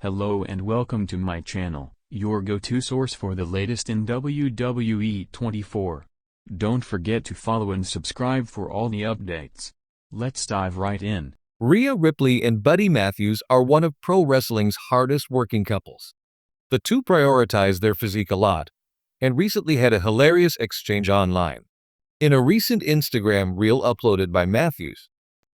Hello and welcome to my channel, your go-to source for the latest in WWE 24. Don't forget to follow and subscribe for all the updates. Let's dive right in. Rhea Ripley and Buddy Matthews are one of pro wrestling's hardest working couples. The two prioritize their physique a lot, and recently had a hilarious exchange online. In a recent Instagram reel uploaded by Matthews,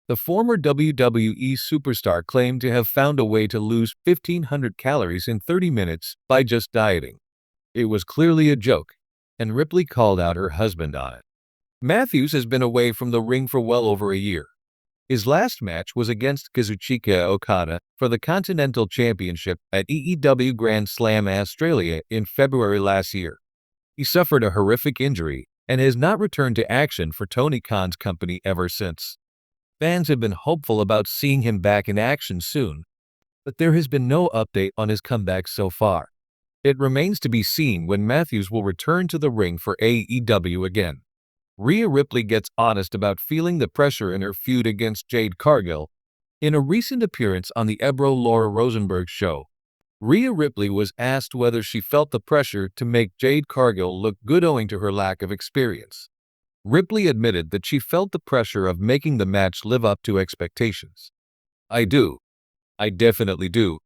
the former WWE superstar claimed to have found a way to lose 1,500 calories in 30 minutes by just dieting. It was clearly a joke, and Ripley called out her husband on it. Matthews has been away from the ring for well over a year. His last match was against Kazuchika Okada for the Continental Championship at EEW Grand Slam Australia in February last year. He suffered a horrific injury and has not returned to action for Tony Khan's company ever since. Fans have been hopeful about seeing him back in action soon, but there has been no update on his comeback so far. It remains to be seen when Matthews will return to the ring for AEW again. Rhea Ripley gets honest about feeling the pressure in her feud against Jade Cargill. In a recent appearance on the Ebro Laura Rosenberg show, Rhea Ripley was asked whether she felt the pressure to make Jade Cargill look good owing to her lack of experience. Ripley admitted that she felt the pressure of making the match live up to expectations. "I do. I definitely do.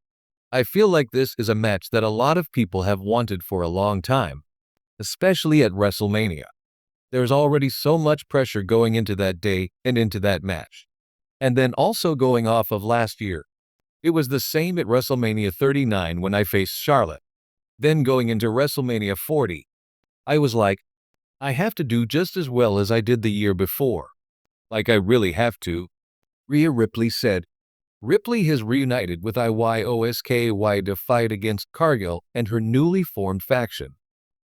I feel like this is a match that a lot of people have wanted for a long time, especially at WrestleMania. There's already so much pressure going into that day and into that match. And then also going off of last year. It was the same at WrestleMania 39 when I faced Charlotte. Then going into WrestleMania 40, I was like, I have to do just as well as I did the year before. Like I really have to," Rhea Ripley said. Ripley has reunited with IYOSKY to fight against Cargill and her newly formed faction.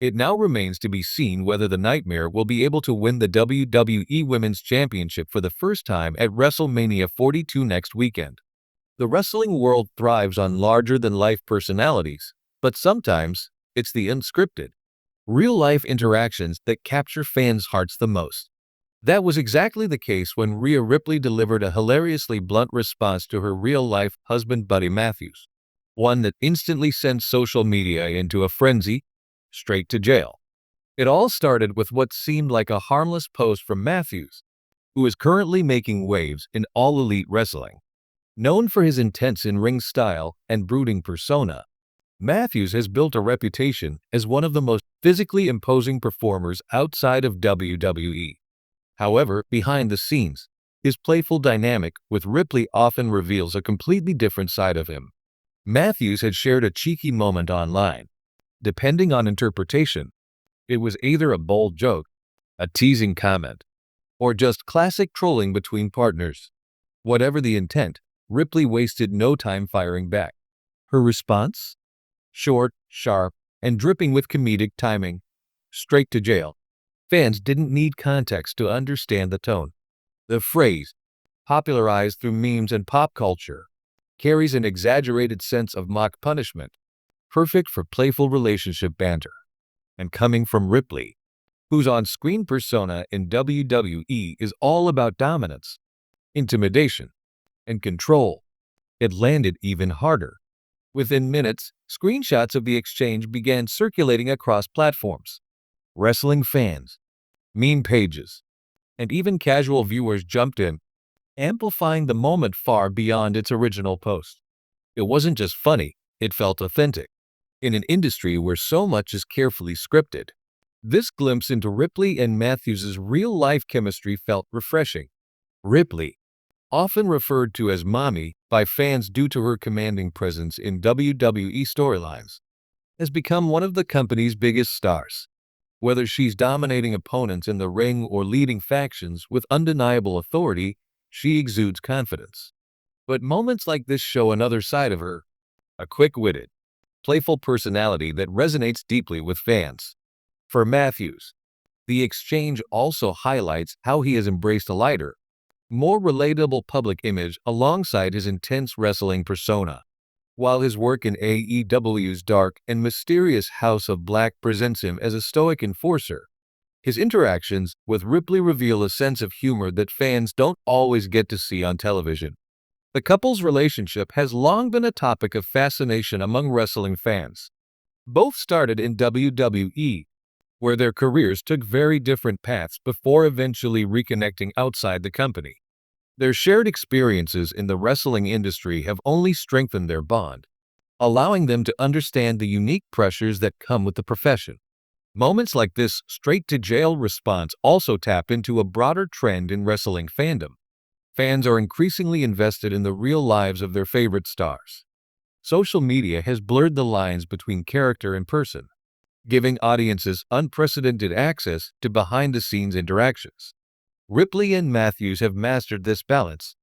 It now remains to be seen whether the Nightmare will be able to win the WWE Women's Championship for the first time at WrestleMania 42 next weekend. The wrestling world thrives on larger-than-life personalities, but sometimes it's the unscripted, real-life interactions that capture fans' hearts the most. That was exactly the case when Rhea Ripley delivered a hilariously blunt response to her real-life husband Buddy Matthews, one that instantly sent social media into a frenzy. Straight to jail. It all started with what seemed like a harmless post from Matthews, who is currently making waves in All Elite Wrestling. Known for his intense in-ring style and brooding persona, Matthews has built a reputation as one of the most physically imposing performers outside of WWE. However, behind the scenes, his playful dynamic with Ripley often reveals a completely different side of him. Matthews had shared a cheeky moment online. Depending on interpretation, it was either a bold joke, a teasing comment, or just classic trolling between partners. Whatever the intent, Ripley wasted no time firing back. Her response? Short, sharp, and dripping with comedic timing. Straight to jail. Fans didn't need context to understand the tone. The phrase, popularized through memes and pop culture, carries an exaggerated sense of mock punishment, perfect for playful relationship banter. And coming from Ripley, whose on-screen persona in WWE is all about dominance, intimidation, and control, it landed even harder. Within minutes, screenshots of the exchange began circulating across platforms. Wrestling fans, meme pages, and even casual viewers jumped in, amplifying the moment far beyond its original post. It wasn't just funny, it felt authentic. In an industry where so much is carefully scripted, this glimpse into Ripley and Matthews' real-life chemistry felt refreshing. Ripley, often referred to as Mommy by fans due to her commanding presence in WWE storylines, has become one of the company's biggest stars. Whether she's dominating opponents in the ring or leading factions with undeniable authority, she exudes confidence. But moments like this show another side of her, a quick-witted, playful personality that resonates deeply with fans. For Matthews, the exchange also highlights how he has embraced a lighter, more relatable public image alongside his intense wrestling persona. While his work in AEW's dark and mysterious House of Black presents him as a stoic enforcer, his interactions with Ripley reveal a sense of humor that fans don't always get to see on television. The couple's relationship has long been a topic of fascination among wrestling fans. Both started in WWE, where their careers took very different paths before eventually reconnecting outside the company. Their shared experiences in the wrestling industry have only strengthened their bond, allowing them to understand the unique pressures that come with the profession. Moments like this straight-to-jail response also tap into a broader trend in wrestling fandom. Fans are increasingly invested in the real lives of their favorite stars. Social media has blurred the lines between character and person, giving audiences unprecedented access to behind-the-scenes interactions. Ripley and Matthews have mastered this balance,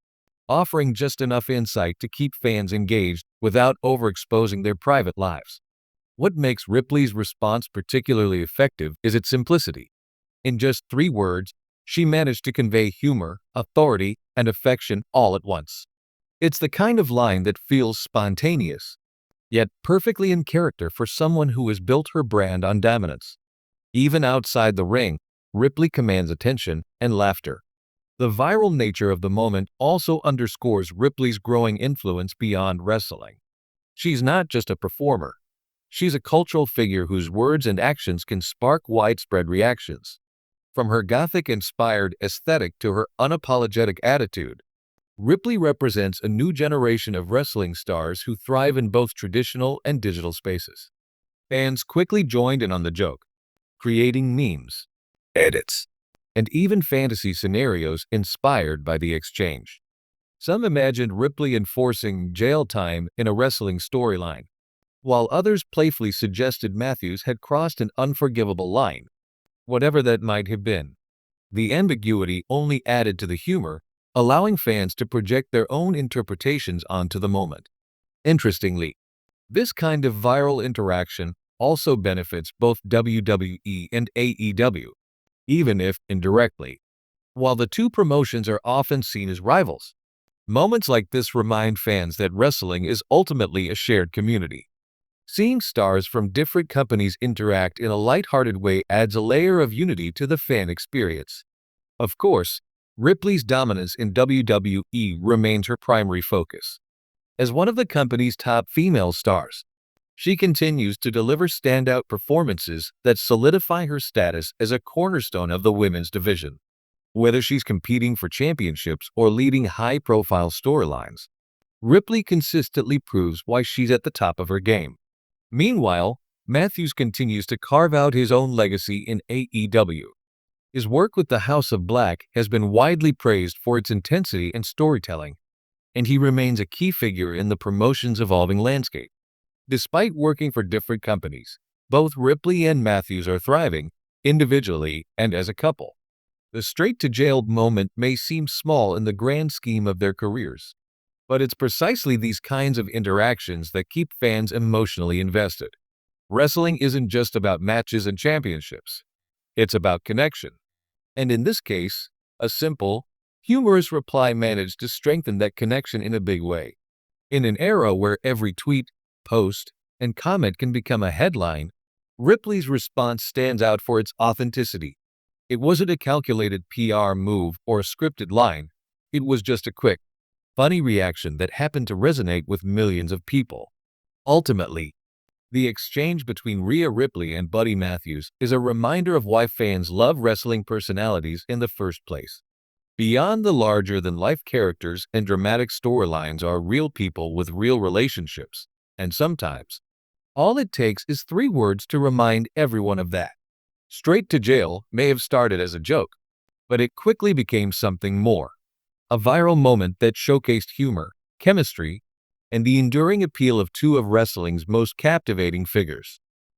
offering just enough insight to keep fans engaged without overexposing their private lives. What makes Ripley's response particularly effective is its simplicity. In just 3 words, she managed to convey humor, authority, and affection all at once. It's the kind of line that feels spontaneous, yet perfectly in character for someone who has built her brand on dominance. Even outside the ring, Ripley commands attention and laughter. The viral nature of the moment also underscores Ripley's growing influence beyond wrestling. She's not just a performer. She's a cultural figure whose words and actions can spark widespread reactions. From her gothic-inspired aesthetic to her unapologetic attitude, Ripley represents a new generation of wrestling stars who thrive in both traditional and digital spaces. Fans quickly joined in on the joke, creating memes, edits, and even fantasy scenarios inspired by the exchange. Some imagined Ripley enforcing jail time in a wrestling storyline, while others playfully suggested Matthews had crossed an unforgivable line. Whatever that might have been, the ambiguity only added to the humor, allowing fans to project their own interpretations onto the moment. Interestingly, this kind of viral interaction also benefits both WWE and AEW, even if indirectly. While the two promotions are often seen as rivals, moments like this remind fans that wrestling is ultimately a shared community. Seeing stars from different companies interact in a lighthearted way adds a layer of unity to the fan experience. Of course, Ripley's dominance in WWE remains her primary focus. As one of the company's top female stars, she continues to deliver standout performances that solidify her status as a cornerstone of the women's division. Whether she's competing for championships or leading high-profile storylines, Ripley consistently proves why she's at the top of her game. Meanwhile, Matthews continues to carve out his own legacy in AEW. His work with the House of Black has been widely praised for its intensity and storytelling, and he remains a key figure in the promotion's evolving landscape. Despite working for different companies, both Ripley and Matthews are thriving, individually and as a couple. The straight-to-jail moment may seem small in the grand scheme of their careers, but it's precisely these kinds of interactions that keep fans emotionally invested. Wrestling isn't just about matches and championships. It's about connection. And in this case, a simple, humorous reply managed to strengthen that connection in a big way. In an era where every tweet, post, and comment can become a headline, Ripley's response stands out for its authenticity. It wasn't a calculated PR move or a scripted line. It was just a quick, funny reaction that happened to resonate with millions of people. Ultimately, the exchange between Rhea Ripley and Buddy Matthews is a reminder of why fans love wrestling personalities in the first place. Beyond the larger-than-life characters and dramatic storylines are real people with real relationships, and sometimes, all it takes is 3 words to remind everyone of that. Straight to Jail may have started as a joke, but it quickly became something more. A viral moment that showcased humor, chemistry, and the enduring appeal of two of wrestling's most captivating figures.